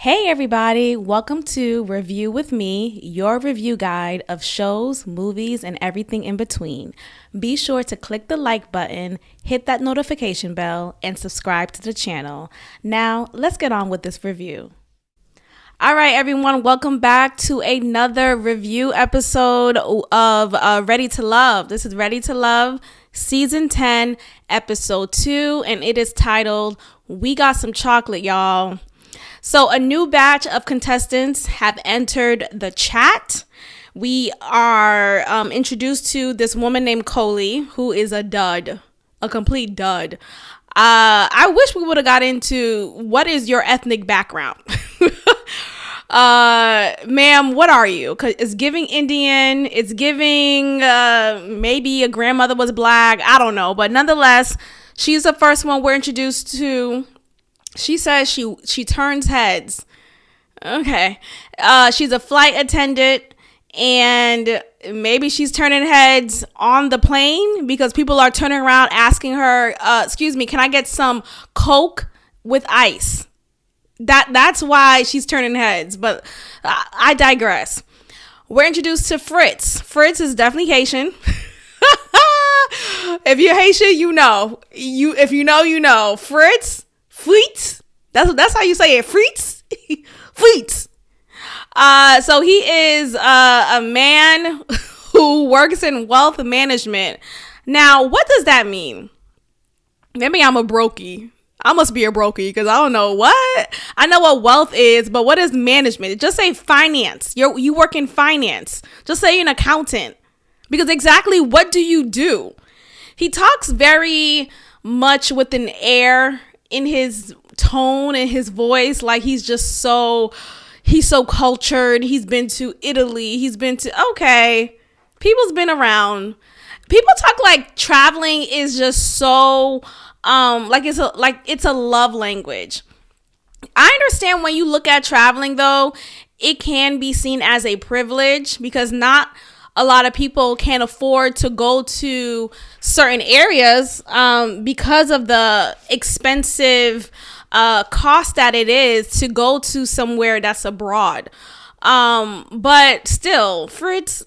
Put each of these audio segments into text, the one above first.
Hey everybody, welcome to Review with Me, your review guide of shows, movies, and everything in between. Be sure to click the like button, hit that notification bell, and subscribe to the channel. Now, let's get on with this review. All right, everyone, welcome back to another review episode of Ready to Love. This is Ready to Love, Season 10, Episode 2, and it is titled, We Got Some Chocolate, Y'all. So a new batch of contestants have entered the chat. We are introduced to this woman named Coley, who is a dud, a complete dud. I wish we would have got into what is your ethnic background. Ma'am, what are you? 'Cause it's giving Indian. It's giving maybe a grandmother was black. I don't know. But nonetheless, she's the first one we're introduced to. She says she turns heads. Okay. She's a flight attendant, and maybe she's turning heads on the plane because people are turning around asking her, excuse me, can I get some Coke with ice? That's why she's turning heads, but I digress. We're introduced to Fritz. Fritz is definitely Haitian. If you're Haitian, you know. If you know, you know. Fritz. That's how you say it. Fritz. Fritz. So he is a man who works in wealth management. Now, what does that mean? Maybe I'm a brokey. I must be a brokey because I don't know what. I know what wealth is, but what is management? Just say finance. You work in finance. Just say you're an accountant. Because exactly what do you do? He talks very much with an air in his tone and his voice, like he's so cultured. He's been to Italy. He's been to, okay, people's been around. People talk like traveling is just so like it's a love language. I understand when you look at traveling though, it can be seen as a privilege because not a lot of people can afford to go to certain areas because of the expensive cost that it is to go to somewhere that's abroad. But still, Fritz,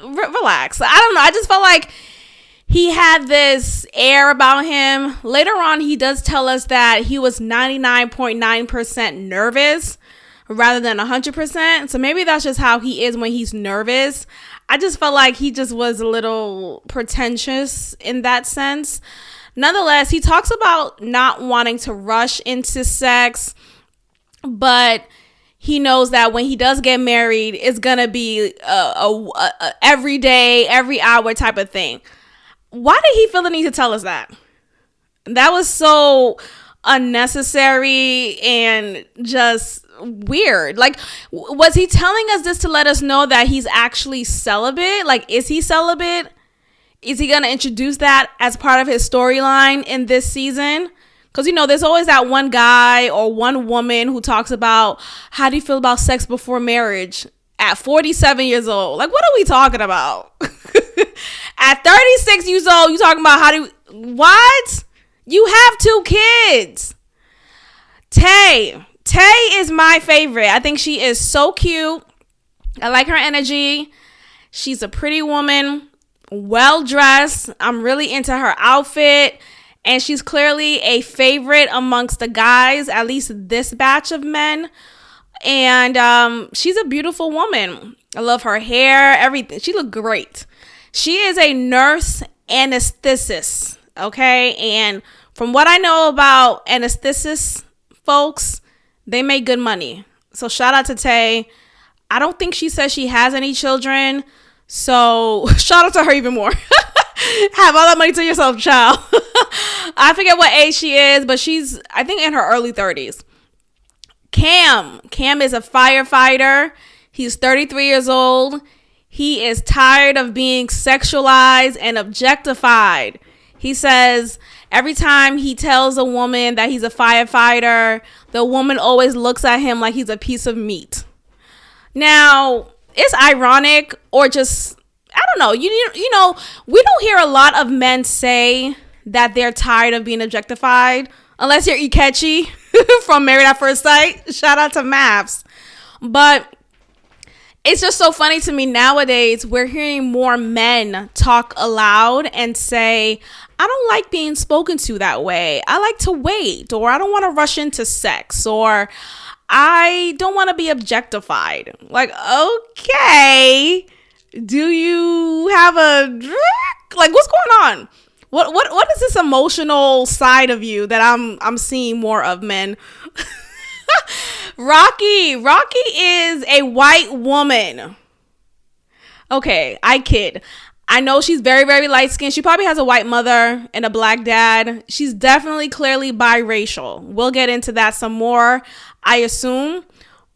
relax. I don't know. I just felt like he had this air about him. Later on, he does tell us that he was 99.9% nervous rather than 100%. So maybe that's just how he is when he's nervous. I just felt like he just was a little pretentious in that sense. Nonetheless, he talks about not wanting to rush into sex, but he knows that when he does get married, it's going to be a every day, every hour type of thing. Why did he feel the need to tell us that? That was so unnecessary and just weird. Like, was he telling us this to let us know that he's actually celibate? Like, is he celibate? Is he going to introduce that as part of his storyline in this season? Because, you know, there's always that one guy or one woman who talks about how do you feel about sex before marriage at 47 years old? Like, what are we talking about? At 36 years old, you talking about what? You have 2 kids. Tay is my favorite. I think she is so cute. I like her energy. She's a pretty woman, well dressed. I'm really into her outfit. And she's clearly a favorite amongst the guys, at least this batch of men. And she's a beautiful woman. I love her hair, everything. She looked great. She is a nurse anesthetist, okay? And from what I know about anesthetists, folks, they make good money. So shout out to Tay. I don't think she says she has any children. So shout out to her even more. Have all that money to yourself, child. I forget what age she is, but she's, I think, in her early 30s. Cam is a firefighter. He's 33 years old. He is tired of being sexualized and objectified. He says every time he tells a woman that he's a firefighter, the woman always looks at him like he's a piece of meat. Now, it's ironic or just, I don't know. You know, we don't hear a lot of men say that they're tired of being objectified unless you're Ikechi. from Married at First Sight. Shout out to Maps. But it's just so funny to me nowadays. We're hearing more men talk aloud and say, I don't like being spoken to that way. I like to wait, or I don't want to rush into sex, or I don't want to be objectified. Like, okay, do you have a drink? Like, what's going on? What is this emotional side of you that I'm seeing more of, men? Rocky is a white woman. Okay, I kid. I know she's very, very light skinned. She probably has a white mother and a black dad. She's definitely clearly biracial. We'll get into that some more, I assume.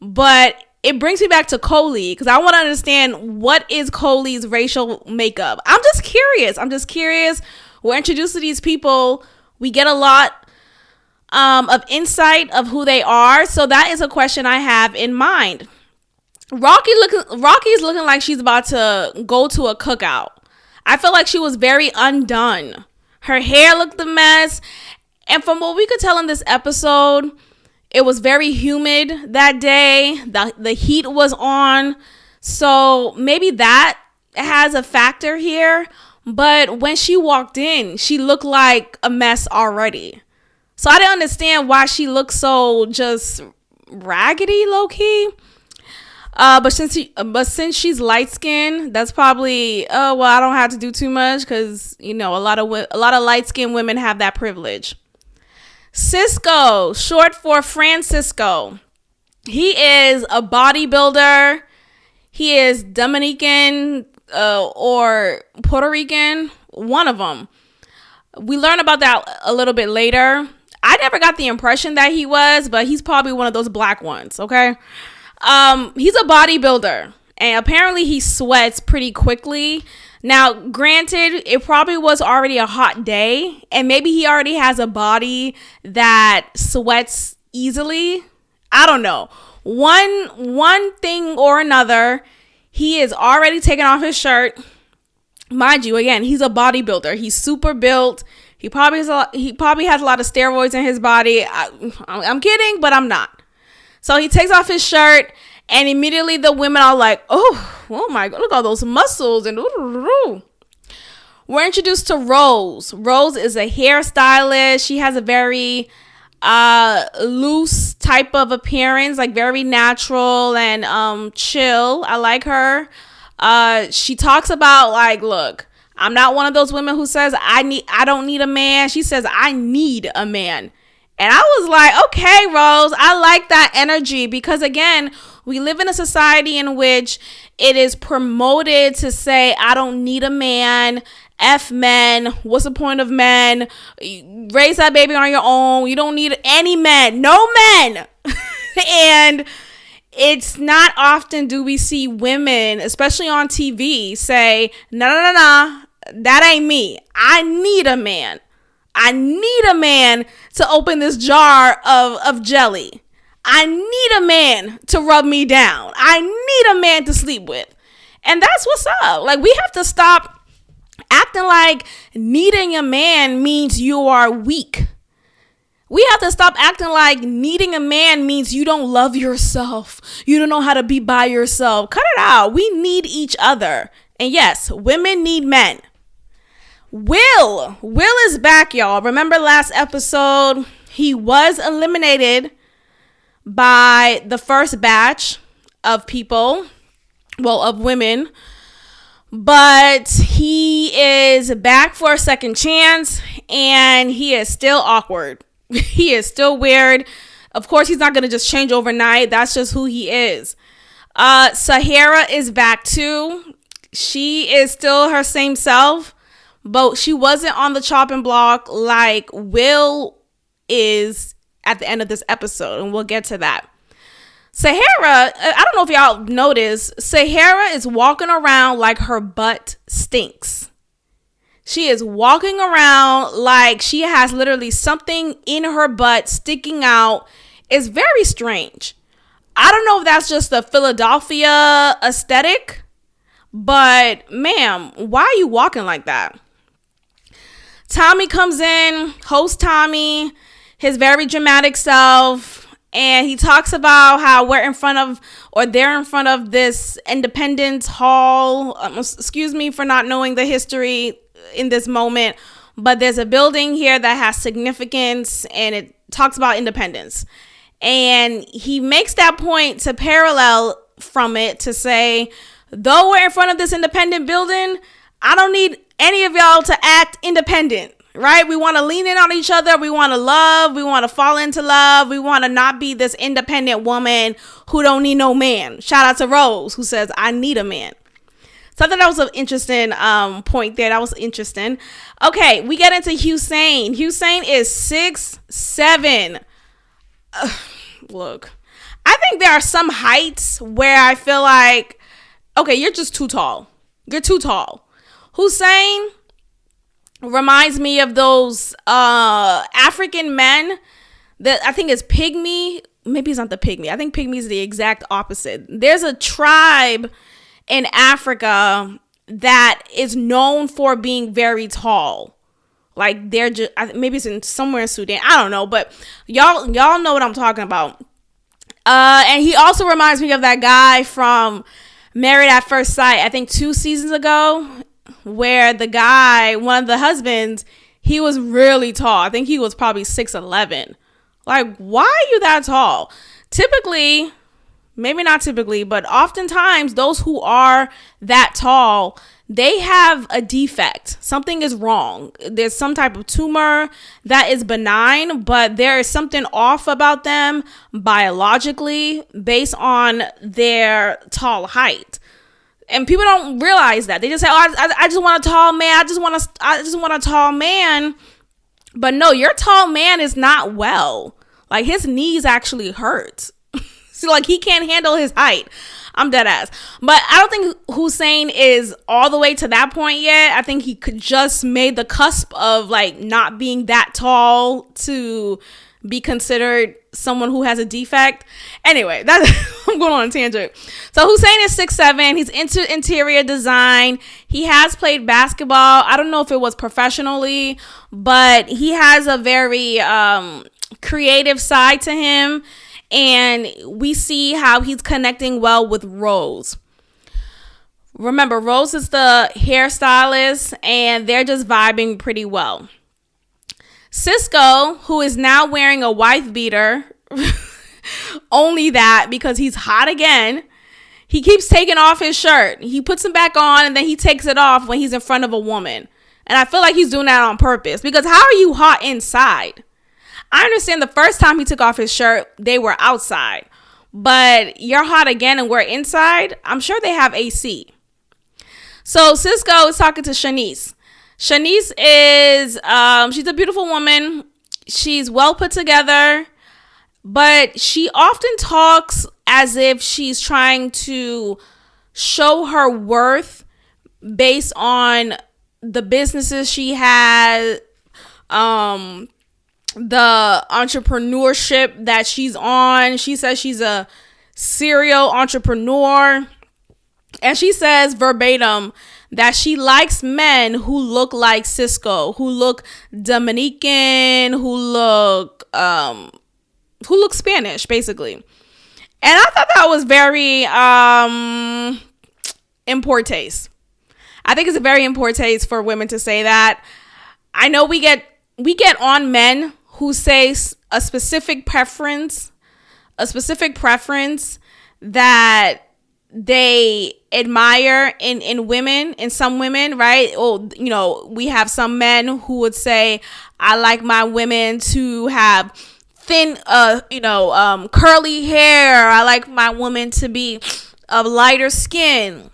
But it brings me back to Coley, because I want to understand, what is Coley's racial makeup? I'm just curious. We're introduced to these people. We get a lot of insight of who they are. So that is a question I have in mind. Rocky's looking like she's about to go to a cookout. I feel like she was very undone. Her hair looked a mess. And from what we could tell in this episode, it was very humid that day. The heat was on. So maybe that has a factor here. But when she walked in, she looked like a mess already. So I didn't understand why she looked so just raggedy, low-key. But since she's light skinned, that's probably, well, I don't have to do too much, because a lot of light skinned women have that privilege. Cisco, short for Francisco. He is a bodybuilder. He is Dominican or Puerto Rican, one of them. We learn about that a little bit later. I never got the impression that he was, but he's probably one of those black ones, okay? He's a bodybuilder, and apparently he sweats pretty quickly. Now, granted, it probably was already a hot day, and maybe he already has a body that sweats easily. I don't know. One thing or another, he is already taking off his shirt. Mind you, again, he's a bodybuilder. He's super built. He probably has a lot of steroids in his body. I'm kidding, but I'm not. So he takes off his shirt, and immediately the women are like, oh my God, look at all those muscles. And we're introduced to Rose. Rose is a hairstylist. She has a very loose type of appearance, like very natural and chill. I like her. She talks about, like, look, I'm not one of those women who says I don't need a man. She says I need a man. And I was like, okay, Rose, I like that energy, because again, we live in a society in which it is promoted to say, I don't need a man. F men. What's the point of men? Raise that baby on your own. You don't need any men. No men. And it's not often do we see women, especially on TV, say, no, that ain't me. I need a man. I need a man to open this jar of jelly. I need a man to rub me down. I need a man to sleep with. And that's what's up. Like, we have to stop acting like needing a man means you are weak. We have to stop acting like needing a man means you don't love yourself. You don't know how to be by yourself. Cut it out. We need each other. And yes, women need men. Will is back, y'all. Remember last episode, he was eliminated by the first batch of people, well, of women, but he is back for a second chance, and he is still awkward. He is still weird. Of course, he's not going to just change overnight. That's just who he is. Sahara is back too. She is still her same self, but she wasn't on the chopping block like Will is at the end of this episode, and we'll get to that. Sahara, I don't know if y'all noticed, Sahara is walking around like her butt stinks. She is walking around like she has literally something in her butt sticking out. It's very strange. I don't know if that's just the Philadelphia aesthetic, but ma'am, why are you walking like that? Tommy comes in, host Tommy. his very dramatic self. And he talks about how they're in front of this Independence Hall. Excuse me for not knowing the history in this moment, but there's a building here that has significance, and it talks about independence. And he makes that point to parallel from it to say, though we're in front of this independent building, I don't need any of y'all to act independent. Right? We want to lean in on each other. We want to love. We want to fall into love. We want to not be this independent woman who don't need no man. Shout out to Rose, who says, I need a man. So I thought that was an interesting point there. That was interesting. Okay, we get into Hussein. Hussein is 6'7". Look, I think there are some heights where I feel like, okay, you're just too tall. You're too tall. Hussein reminds me of those African men that I think is pygmy. Maybe it's not the pygmy. I think pygmy is the exact opposite. There's a tribe in Africa that is known for being very tall. Like they're just, maybe it's in somewhere in Sudan. I don't know, but y'all know what I'm talking about. And he also reminds me of that guy from Married at First Sight. I think 2 seasons ago, where the guy, one of the husbands, he was really tall. I think he was probably 6'11". Like, why are you that tall? Typically, maybe not typically, but oftentimes those who are that tall, they have a defect. Something is wrong. There's some type of tumor that is benign, but there is something off about them biologically based on their tall height. And people don't realize that. They just say, "Oh, I just want a tall man. I just want a tall man." But no, your tall man is not well. Like his knees actually hurt. So like he can't handle his height. I'm dead ass. But I don't think Hussein is all the way to that point yet. I think he could just made the cusp of like not being that tall to be considered someone who has a defect. Anyway, I'm going on a tangent. So Hussein is 6'7". He's into interior design. He has played basketball. I don't know if it was professionally, but he has a very creative side to him. And we see how he's connecting well with Rose. Remember, Rose is the hairstylist, and they're just vibing pretty well. Cisco, who is now wearing a wife beater, only that because he's hot again, he keeps taking off his shirt. He puts him back on, and then he takes it off when he's in front of a woman. And I feel like he's doing that on purpose, because how are you hot inside? I understand the first time he took off his shirt, they were outside. But you're hot again and we're inside. I'm sure they have AC. So Cisco is talking to Shanice. Shanice is, she's a beautiful woman. She's well put together. But she often talks as if she's trying to show her worth based on the businesses she has, the entrepreneurship that she's on. She says she's a serial entrepreneur. And she says verbatim that she likes men who look like Cisco, who look Dominican, who look Spanish, basically. And I thought that was very in poor taste. I think it's a very in poor taste for women to say that. I know we get on men who say a specific preference that they admire in women, in some women, right? Or, we have some men who would say, I like my women to have thin, curly hair. I like my woman to be of lighter skin.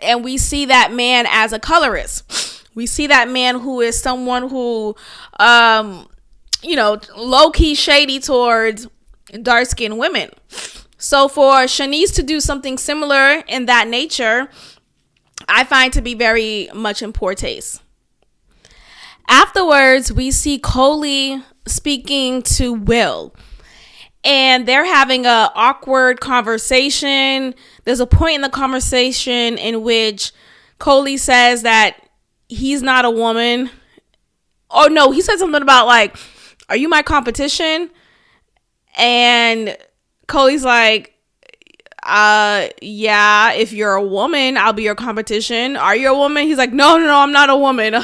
And we see that man as a colorist. We see that man who is someone who, low-key shady towards dark-skinned women. So for Shanice to do something similar in that nature, I find to be very much in poor taste. Afterwards, we see Coley speaking to Will. And they're having an awkward conversation. There's a point in the conversation in which Coley says that he's not a woman. Oh, no, he said something about like, are you my competition? And Cody's like, yeah, if you're a woman, I'll be your competition. Are you a woman? He's like, no, I'm not a woman.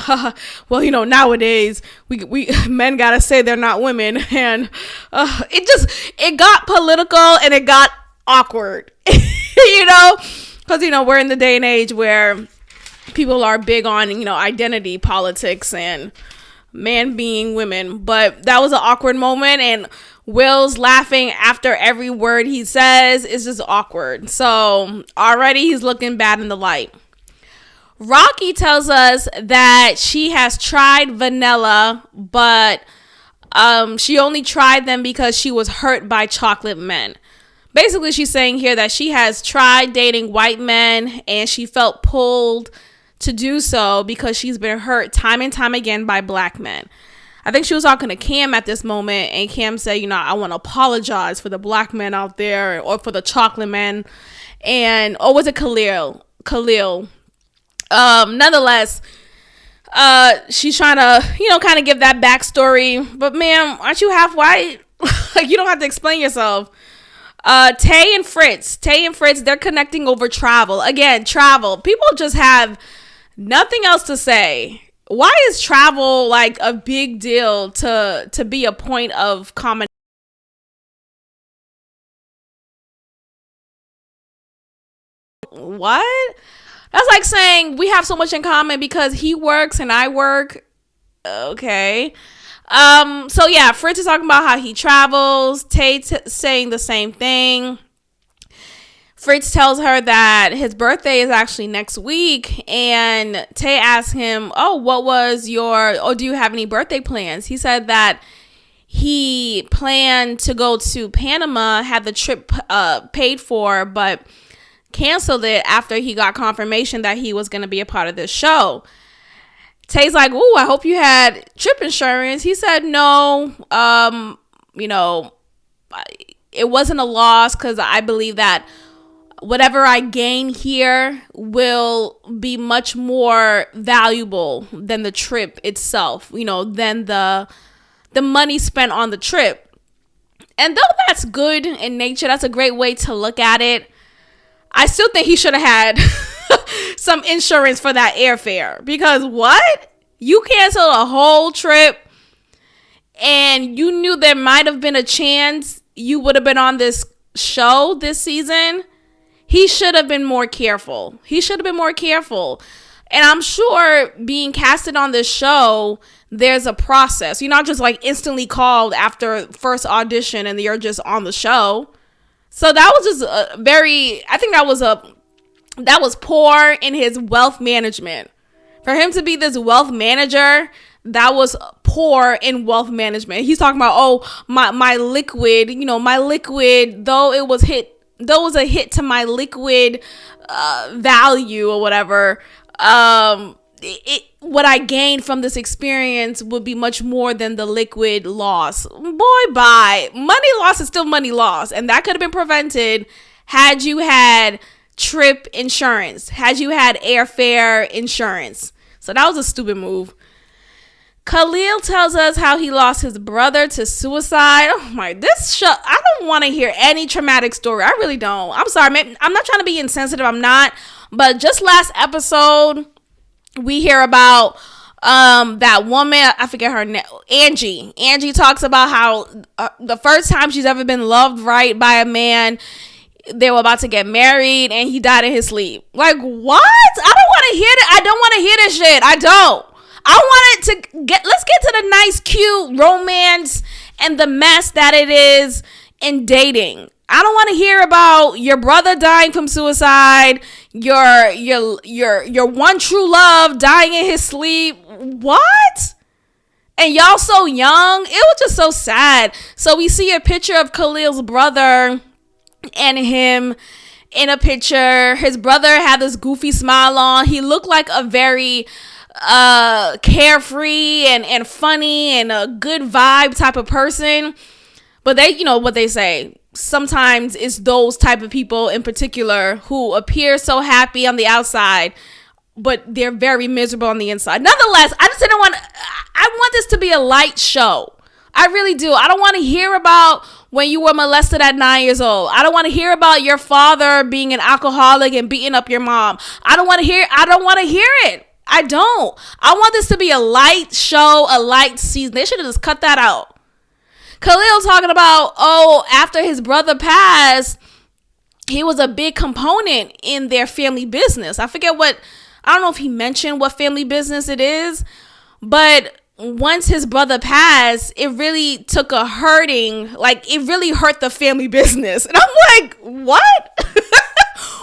Well, nowadays we men gotta say they're not women. And it got political and it got awkward, because we're in the day and age where people are big on identity politics and man being women. But that was an awkward moment, and Will's laughing after every word he says. It's just awkward. So already he's looking bad in the light. Rocky tells us that she has tried vanilla, but she only tried them because she was hurt by chocolate men. Basically, she's saying here that she has tried dating white men and she felt pulled to do so because she's been hurt time and time again by black men. I think she was talking to Cam at this moment, and Cam said, I want to apologize for the black men out there, or for the chocolate men. And, or was it Khalil? Nonetheless, she's trying to, kind of give that backstory. But, ma'am, aren't you half white? Like, you don't have to explain yourself. Tay and Fritz, they're connecting over travel. Again, travel. People just have nothing else to say. Why is travel like a big deal to be a point of common? What? That's like saying we have so much in common because he works and I work. Okay. So yeah, Fritz is talking about how he travels. Tate's saying the same thing. Fritz tells her that his birthday is actually next week, and Tay asks him, do you have any birthday plans? He said that he planned to go to Panama, had the trip paid for, but canceled it after he got confirmation that he was going to be a part of this show. Tay's like, ooh, I hope you had trip insurance. He said, no, it wasn't a loss because I believe that whatever I gain here will be much more valuable than the trip itself, than the money spent on the trip. And though that's good in nature, that's a great way to look at it, I still think he should have had some insurance for that airfare. Because what? You canceled a whole trip and you knew there might have been a chance you would have been on this show this season. He should have been more careful. And I'm sure being casted on this show, there's a process. You're not just like instantly called after first audition and you're just on the show. So that was just that was poor in his wealth management. For him to be this wealth manager, that was poor in wealth management. He's talking about, my liquid, though it was a hit to my liquid value or whatever, what I gained from this experience would be much more than the liquid loss. Boy, bye. Money loss is still money loss, and that could have been prevented had you had trip insurance, had you had airfare insurance. So that was a stupid move. Khalil tells us how he lost his brother to suicide. Oh my, this show, I don't want to hear any traumatic story. I really don't. I'm sorry, man. I'm not trying to be insensitive. I'm not. But just last episode, we hear about that woman, I forget her name, Angie. Angie talks about how the first time she's ever been loved right by a man, they were about to get married and he died in his sleep. Like, what? I don't want to hear that. I don't want to hear this shit. I don't. I want it to let's get to the nice, cute romance and the mess that it is in dating. I don't want to hear about your brother dying from suicide, your one true love dying in his sleep. What? And y'all so young. It was just so sad. So we see a picture of Khalil's brother and him in a picture. His brother had this goofy smile on. He looked like a very carefree and funny and a good vibe type of person. But they, what they say, sometimes it's those type of people in particular who appear so happy on the outside, but they're very miserable on the inside. Nonetheless, I want this to be a light show. I really do. I don't want to hear about when you were molested at 9 years old. I don't want to hear about your father being an alcoholic and beating up your mom. I don't want to hear it. I don't. I want this to be a light show, a light season. They should have just cut that out. Khalil talking about, after his brother passed, he was a big component in their family business. I don't know if he mentioned what family business it is, but once his brother passed, it really took a hurting, like it really hurt the family business. And I'm like, what?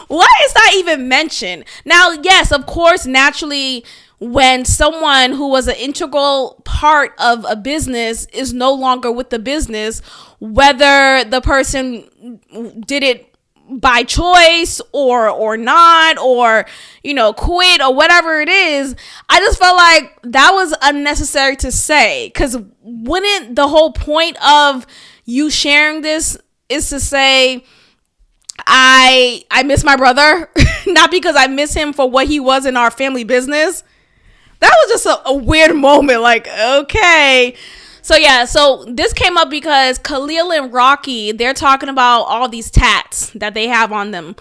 Why is that even mentioned? Now, yes, of course, naturally, when someone who was an integral part of a business is no longer with the business, whether the person did it by choice or not, or quit or whatever it is, I just felt like that was unnecessary to say, because wouldn't the whole point of you sharing this is to say I miss my brother, not because I miss him for what he was in our family business? That was just a weird moment, like, okay. So this came up because Khalil and Rocky, they're talking about all these tats that they have on them.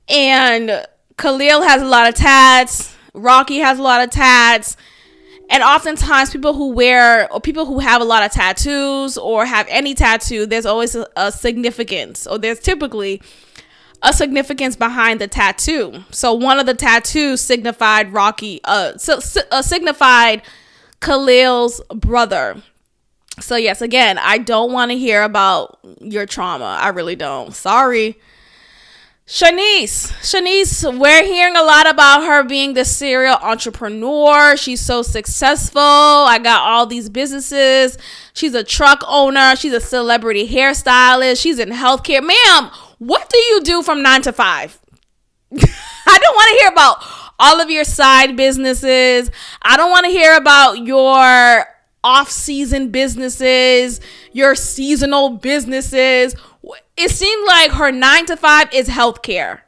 And Khalil has a lot of tats. Rocky has a lot of tats. And oftentimes people who have a lot of tattoos or have any tattoo, there's always a significance, or there's typically a significance behind the tattoo. So one of the tattoos signified signified Khalil's brother. So yes, again, I don't want to hear about your trauma. I really don't. Sorry. Shanice, we're hearing a lot about her being the serial entrepreneur. She's so successful. I got all these businesses. She's a truck owner. She's a celebrity hairstylist. She's in healthcare. Ma'am, what do you do from 9 to 5? I don't want to hear about all of your side businesses. I don't want to hear about your off-season businesses, your seasonal businesses. It seemed like her 9 to 5 is healthcare.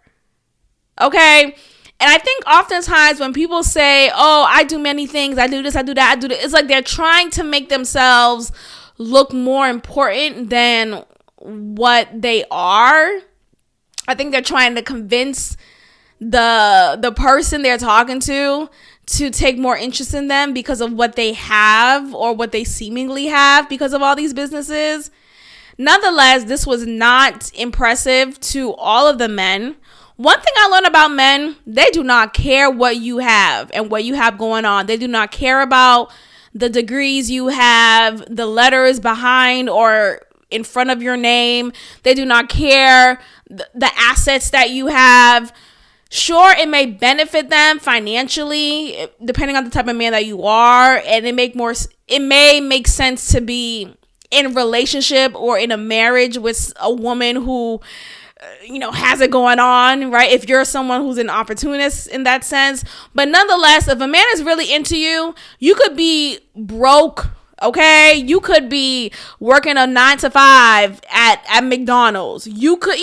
Okay? And I think oftentimes when people say, I do many things, I do this, I do that, I do that, it's like they're trying to make themselves look more important than what they are. I think they're trying to convince the person they're talking to take more interest in them because of what they have or what they seemingly have because of all these businesses. Nonetheless, this was not impressive to all of the men. One thing I learned about men, they do not care what you have and what you have going on. They do not care about the degrees you have, the letters behind or in front of your name. They do not care the assets that you have. Sure, it may benefit them financially, depending on the type of man that you are, and it may make sense to be in a relationship or in a marriage with a woman who, has it going on, right? If you're someone who's an opportunist in that sense. But nonetheless, if a man is really into you, you could be broke, okay? You could be working a 9 to 5 at McDonald's. You could,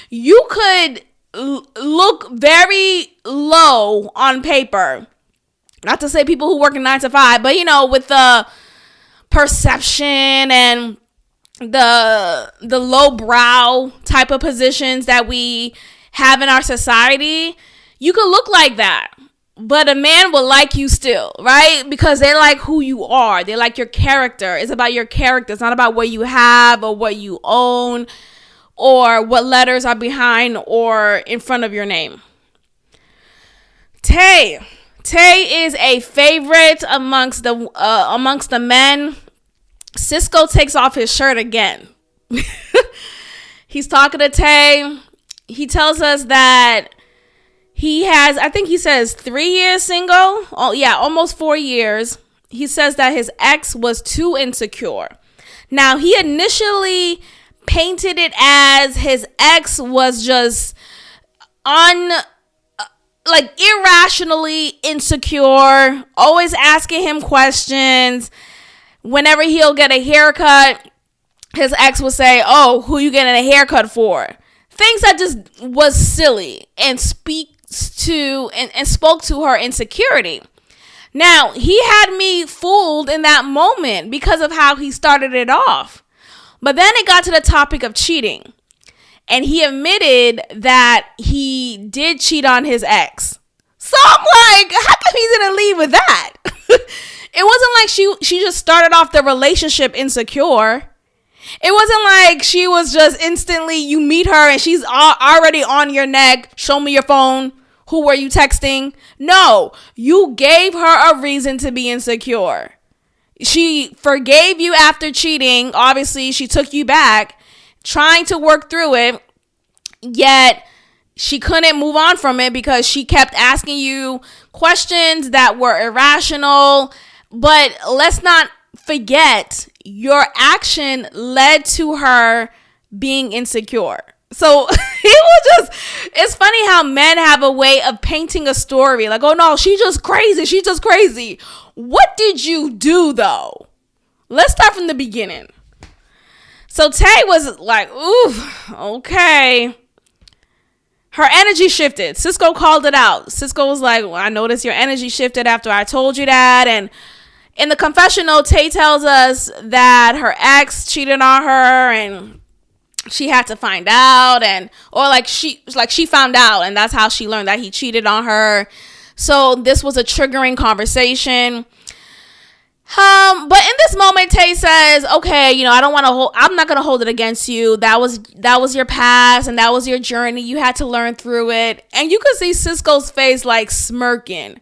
you could look very low on paper. Not to say people who work in 9 to 5, but with the perception and the low brow type of positions that we have in our society, you could look like that. But a man will like you still, right? Because they like who you are. They like your character. It's about your character. It's not about what you have or what you own or what letters are behind or in front of your name. Tay is a favorite amongst the men. Cisco takes off his shirt again. He's talking to Tay. He tells us that he has, I think he says 3 years single. Oh yeah, almost 4 years. He says that his ex was too insecure. Now, he initially painted it as his ex was just irrationally insecure, always asking him questions. Whenever he'll get a haircut, his ex will say, who you getting a haircut for? Things that just was silly and spoke to her insecurity. Now, he had me fooled in that moment because of how he started it off. But then it got to the topic of cheating. And he admitted that he did cheat on his ex. So I'm like, how come he's gonna leave with that? It wasn't like she just started off the relationship insecure. It wasn't like she was just instantly, you meet her and she's already on your neck. Show me your phone. Who were you texting? No, you gave her a reason to be insecure. She forgave you after cheating. Obviously, she took you back, trying to work through it. Yet she couldn't move on from it because she kept asking you questions that were irrational. But let's not forget, your action led to her being insecure. So it's funny how men have a way of painting a story like, oh no, she's just crazy. She's just crazy. What did you do though? Let's start from the beginning. So Tay was like, ooh, okay. Her energy shifted. Cisco called it out. Cisco was like, well, I noticed your energy shifted after I told you that. And in the confessional, Tay tells us that her ex cheated on her and she had to find out, she found out, and that's how she learned that he cheated on her. So this was a triggering conversation. But in this moment, Tay says, okay, I'm not going to hold it against you. That was your past and that was your journey. You had to learn through it. And you could see Cisco's face like smirking.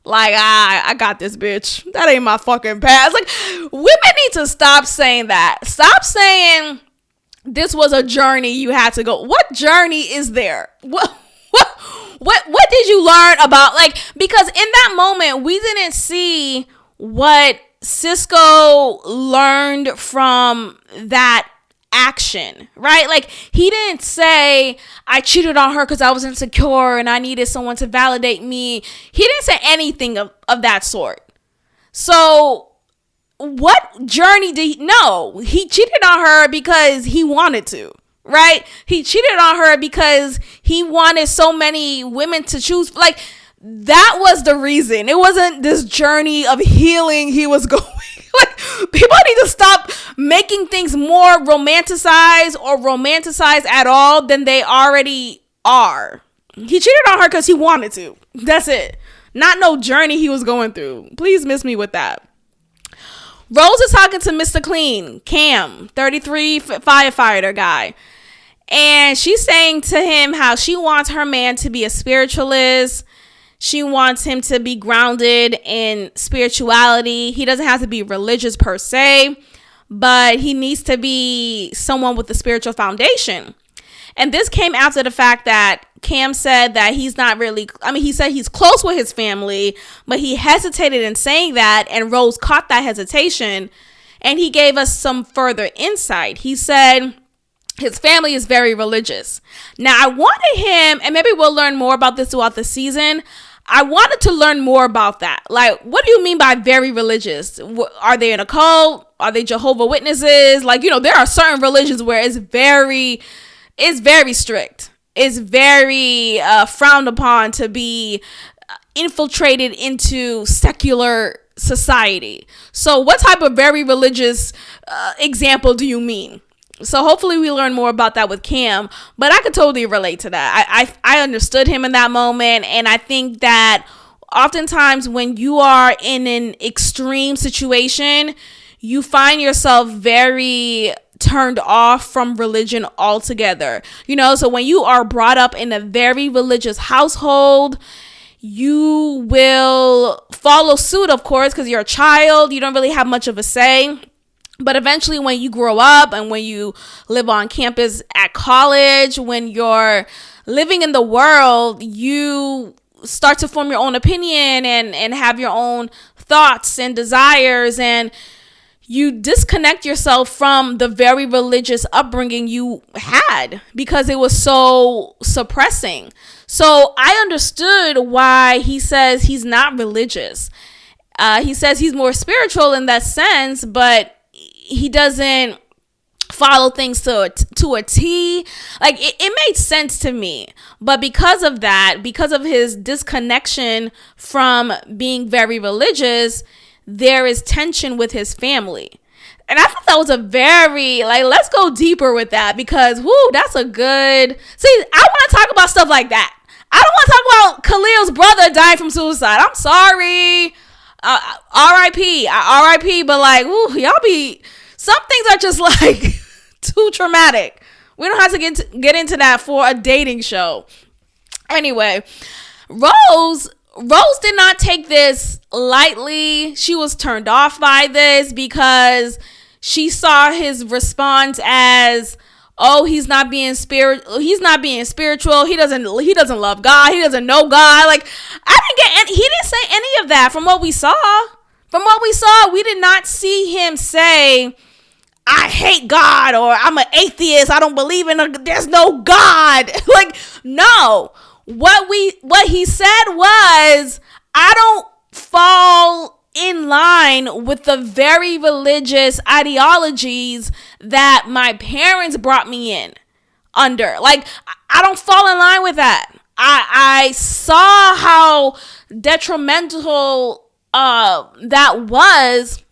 Like, I got this, bitch. That ain't my fucking past. Like, women need to stop saying that. Stop saying this was a journey you had to go. What journey is there? What did you learn about? Like, because in that moment, we didn't see what Cisco learned from that action, right? Like, he didn't say, I cheated on her because I was insecure and I needed someone to validate me. He didn't say anything of that sort. So what journey did he know? He cheated on her because he wanted to, right? He cheated on her because he wanted so many women to choose. Like, that was the reason. It wasn't this journey of healing he was going. Like, people need to stop making things more romanticized or romanticized at all than they already are. He cheated on her because he wanted to. That's it. Not no journey he was going through. Please miss me with that. Rose is talking to Mr. Clean, Cam, 33 firefighter guy. And she's saying to him how she wants her man to be a spiritualist. She wants him to be grounded in spirituality. He doesn't have to be religious per se, but he needs to be someone with a spiritual foundation. And this came after the fact that Cam said that he's not really, he said he's close with his family, but he hesitated in saying that, and Rose caught that hesitation, and he gave us some further insight. He said his family is very religious. Now, I wanted him, and maybe we'll learn more about this throughout the season, I wanted to learn more about that. Like, what do you mean by very religious? Are they in a cult? Are they Jehovah's Witnesses? Like, there are certain religions where it's very strict. It's very frowned upon to be infiltrated into secular society. So what type of very religious example do you mean? So hopefully we learn more about that with Cam, but I could totally relate to that. I understood him in that moment, and I think that oftentimes when you are in an extreme situation, you find yourself very turned off from religion altogether. So when you are brought up in a very religious household, you will follow suit, of course, because you're a child. You don't really have much of a say. But eventually when you grow up and when you live on campus at college, when you're living in the world, you start to form your own opinion and have your own thoughts and desires, and you disconnect yourself from the very religious upbringing you had because it was so suppressing. So I understood why he says he's not religious. He says he's more spiritual in that sense, but he doesn't follow things to a T. Like it made sense to me. But because of that, because of his disconnection from being very religious, there is tension with his family. And I thought that was a very, like, let's go deeper with that, because, whoo, that's a good, see, I want to talk about stuff like that. I don't want to talk about Khalil's brother dying from suicide. I'm sorry. R.I.P., but, like, whoo, y'all be, some things are just, like, too traumatic. We don't have to get into that for a dating show. Anyway, Rose did not take this lightly. She was turned off by this because she saw his response as, oh, he's not being spiritual. He doesn't love God. He doesn't know God. Like, he didn't say any of that from what we saw. We did not see him say, I hate God, or I'm an atheist. I don't believe there's no God. Like, no. What he said was, I don't fall in line with the very religious ideologies that my parents brought me in under. Like, I don't fall in line with that. I saw how detrimental that was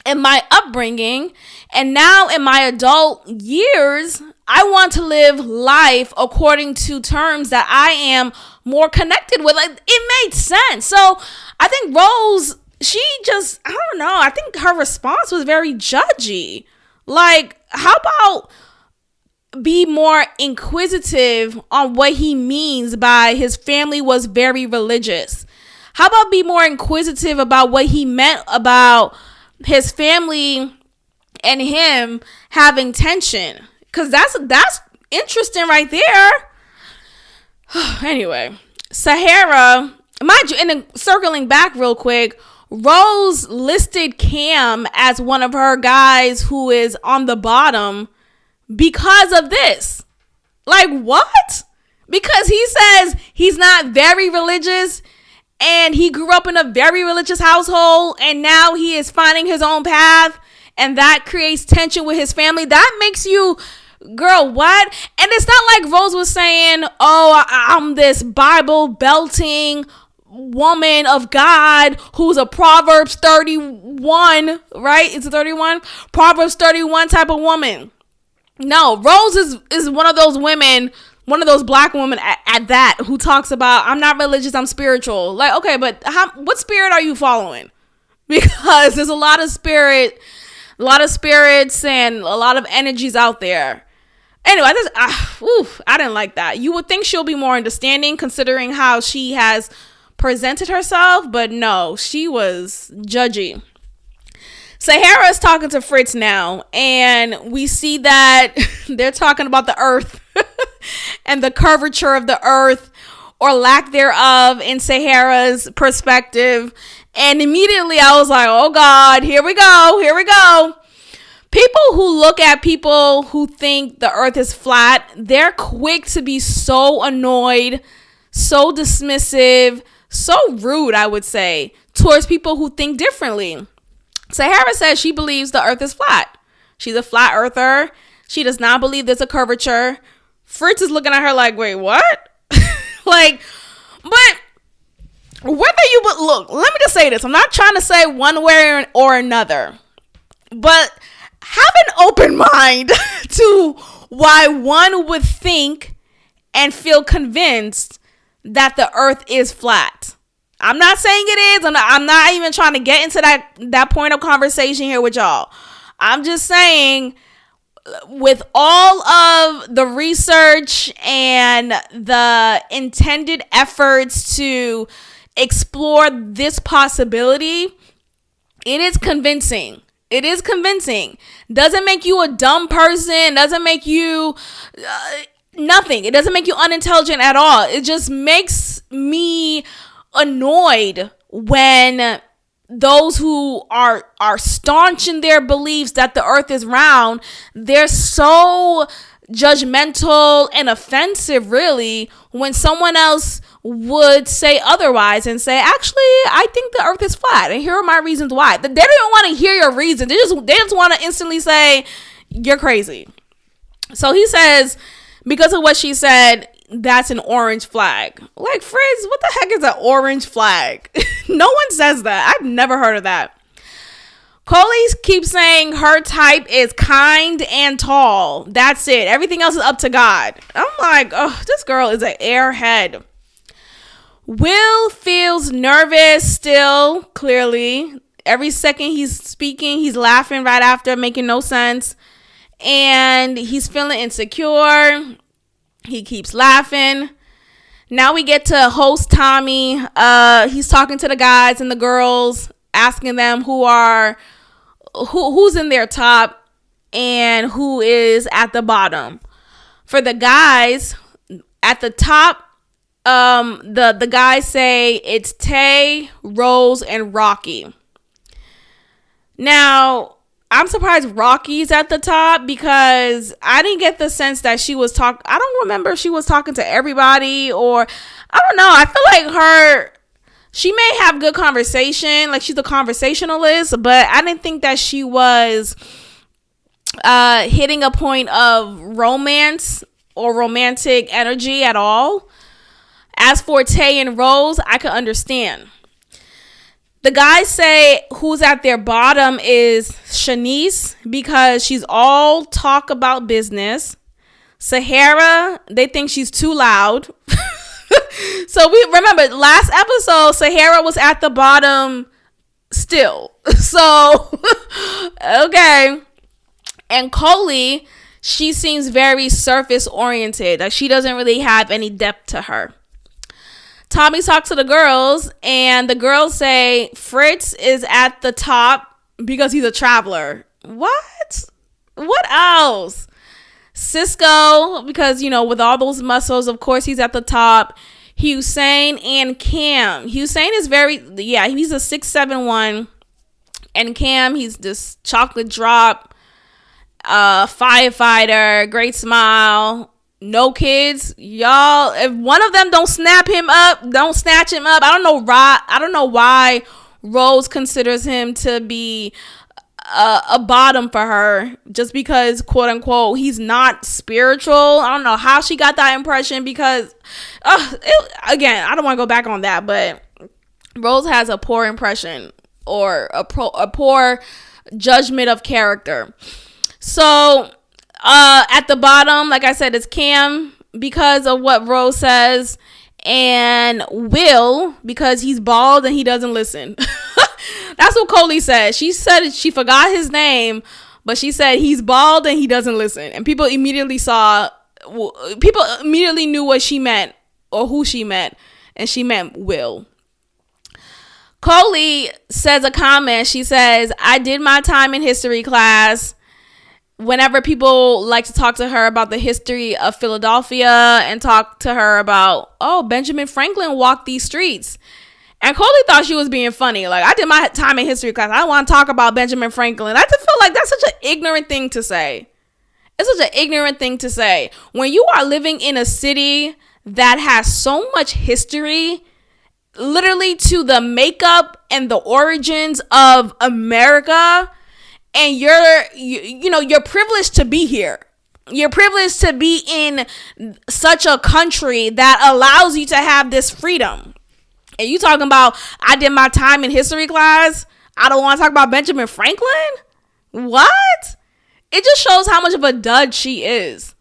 in my upbringing, and now in my adult years, I want to live life according to terms that I am more connected with. Like, it made sense. So I think Rose, I don't know. I think her response was very judgy. Like, how about be more inquisitive on what he means by his family was very religious? How about be more inquisitive about what he meant about his family and him having tension? Because that's interesting right there. Anyway, Sahara, mind you, and circling back real quick, Rose listed Cam as one of her guys who is on the bottom because of this. Like, what? Because he says he's not very religious and he grew up in a very religious household and now he is finding his own path, and that creates tension with his family. That makes you, girl, what? And it's not like Rose was saying, oh, I'm this Bible belting woman of God who's a Proverbs 31, right? It's a 31? Proverbs 31 type of woman. No, Rose is one of those women, one of those black women at that, who talks about, I'm not religious, I'm spiritual. Like, okay, but what spirit are you following? Because there's a lot of spirits and a lot of energies out there. Anyway, I didn't like that. You would think she'll be more understanding considering how she has presented herself, but no, she was judgy. Sahara is talking to Fritz now, and we see that they're talking about the earth and the curvature of the earth, or lack thereof, in Sahara's perspective. And immediately I was like, oh God, here we go. People who look at people who think the earth is flat, they're quick to be so annoyed, so dismissive, so rude, I would say, towards people who think differently. Sahara says she believes the earth is flat. She's a flat earther. She does not believe there's a curvature. Fritz is looking at her like, wait, what? Like, but look, let me just say this. I'm not trying to say one way or another, but have an open mind to why one would think and feel convinced that the earth is flat. I'm not saying it is. I'm not even trying to get into that point of conversation here with y'all. I'm just saying, with all of the research and the intended efforts to explore this possibility, it is convincing. Doesn't make you a dumb person. Doesn't make you nothing. It doesn't make you unintelligent at all. It just makes me annoyed when those who are staunch in their beliefs that the earth is round, they're so judgmental and offensive, really, when someone else would say otherwise and say, actually, I think the earth is flat, and here are my reasons why. They don't want to hear your reasons. They just want to instantly say, you're crazy. So he says, because of what she said, that's an orange flag. Like, Frizz, what the heck is an orange flag? No one says that. I've never heard of that. Coley keeps saying her type is kind and tall. That's it. Everything else is up to God. I'm like, oh, this girl is an airhead. Will feels nervous still, clearly. Every second he's speaking, he's laughing right after, making no sense. And he's feeling insecure. He keeps laughing. Now we get to host Tommy. He's talking to the guys and the girls, asking them who's in their top and who is at the bottom. For the guys at the top, the guys say it's Tay, Rose, and Rocky. Now, I'm surprised Rocky's at the top because I didn't get the sense that she was talking. I don't remember if she was talking to everybody, or I don't know. I feel like she may have good conversation, like she's a conversationalist, but I didn't think that she was hitting a point of romance or romantic energy at all. As for Tay and Rose, I could understand. The guys say who's at their bottom is Shanice because she's all talk about business. Sahara, they think she's too loud. So we remember last episode, Sahara was at the bottom still. So, okay. And Coley, she seems very surface oriented. Like she doesn't really have any depth to her. Tommy talks to the girls, and the girls say Fritz is at the top because he's a traveler. What? What else? Cisco, because, with all those muscles, of course, he's at the top. Hussein and Cam. Hussein is he's a 6'7" and Cam, he's this chocolate drop, firefighter, great smile. No kids, y'all. If one of them don't snatch him up, I don't know why Rose considers him to be a bottom for her, just because, quote unquote, he's not spiritual. I don't know how she got that impression because, again, I don't want to go back on that, but Rose has a poor impression or a poor judgment of character. So. At the bottom, like I said, it's Cam because of what Rose says, and Will because he's bald and he doesn't listen. That's what Coley said. She said she forgot his name, but she said he's bald and he doesn't listen. And people immediately knew what she meant or who she meant, and she meant Will. Coley says a comment. She says, I did my time in history class. Whenever people like to talk to her about the history of Philadelphia and talk to her about, Benjamin Franklin walked these streets. And Coley thought she was being funny. Like, I did my time in history class. I don't want to talk about Benjamin Franklin. I just feel like that's such an ignorant thing to say. It's such an ignorant thing to say. When you are living in a city that has so much history, literally to the makeup and the origins of America, and you're privileged to be here. You're privileged to be in such a country that allows you to have this freedom. And you talking about, I did my time in history class. I don't want to talk about Benjamin Franklin. What? It just shows how much of a dud she is.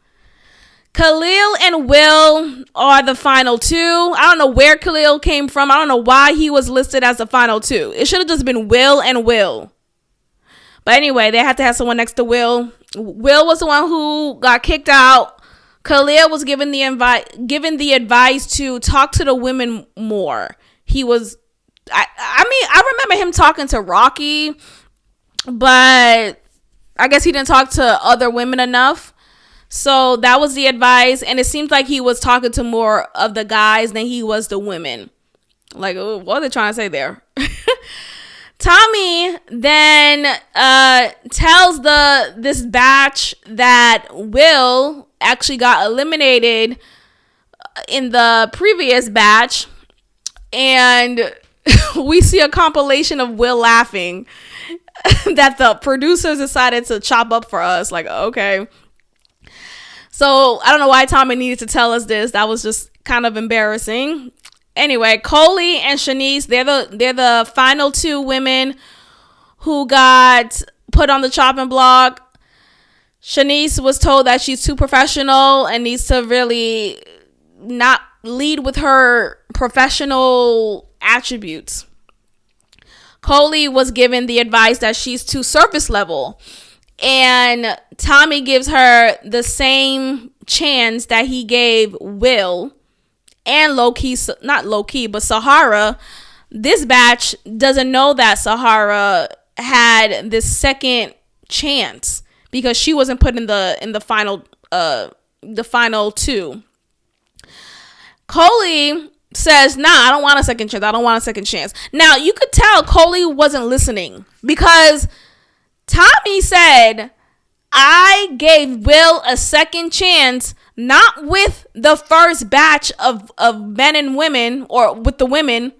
Khalil and Will are the final two. I don't know where Khalil came from. I don't know why he was listed as the final two. It should have just been Will and Will. But anyway, they had to have someone next to Will. Will was the one who got kicked out. Khalil was given the advice to talk to the women more. He was, I remember him talking to Rocky, but I guess he didn't talk to other women enough. So that was the advice. And it seems like he was talking to more of the guys than he was the women. Like, what are they trying to say there? Tommy then tells this batch that Will actually got eliminated in the previous batch, and we see a compilation of Will laughing. that the producers decided to chop up for us. Like, okay. So I don't know why Tommy needed to tell us this. That was just kind of embarrassing. Anyway, Coley and Shanice, they're the final two women who got put on the chopping block. Shanice was told that she's too professional and needs to really not lead with her professional attributes. Coley was given the advice that she's too surface level. And Tommy gives her the same chance that he gave Will and not low-key, but Sahara. This batch doesn't know that Sahara had this second chance because she wasn't put in the final two. Coley says, nah, I don't want a second chance. Now, you could tell Coley wasn't listening because Tommy said, I gave Will a second chance, not with the first batch of men and women, or with the women.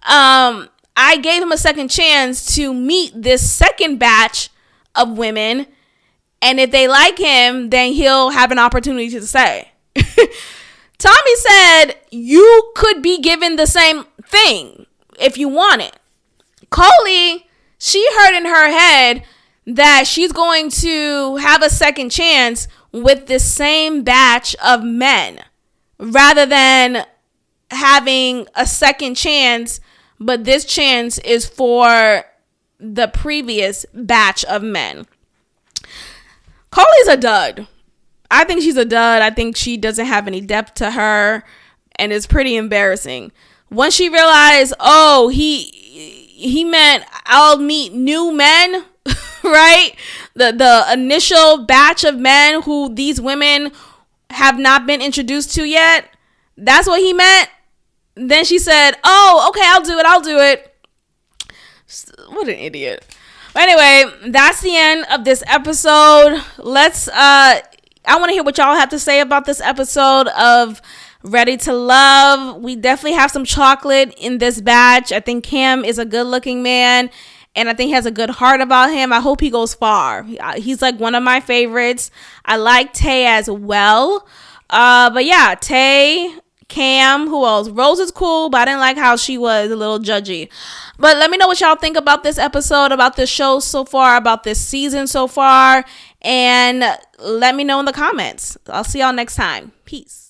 I gave him a second chance to meet this second batch of women, and if they like him, then he'll have an opportunity to say. Tommy said, you could be given the same thing if you want it. Coley, she heard in her head that she's going to have a second chance with the same batch of men rather than having a second chance, but this chance is for the previous batch of men. Coley's a dud. I think she's a dud. I think she doesn't have any depth to her, and it's pretty embarrassing. Once she realized, oh, he meant I'll meet new men, right? The initial batch of men who these women have not been introduced to yet. That's what he meant. Then she said, oh, okay, I'll do it. What an idiot. But anyway, that's the end of this episode. I want to hear what y'all have to say about this episode of Ready to Love. We definitely have some chocolate in this batch. I think Cam is a good looking man, and I think he has a good heart about him. I hope he goes far. He's like one of my favorites. I like Tay as well. But yeah, Tay, Cam, who else? Rose is cool, but I didn't like how she was a little judgy. But let me know what y'all think about this episode, about this show so far, about this season so far, and let me know in the comments. I'll see y'all next time. Peace.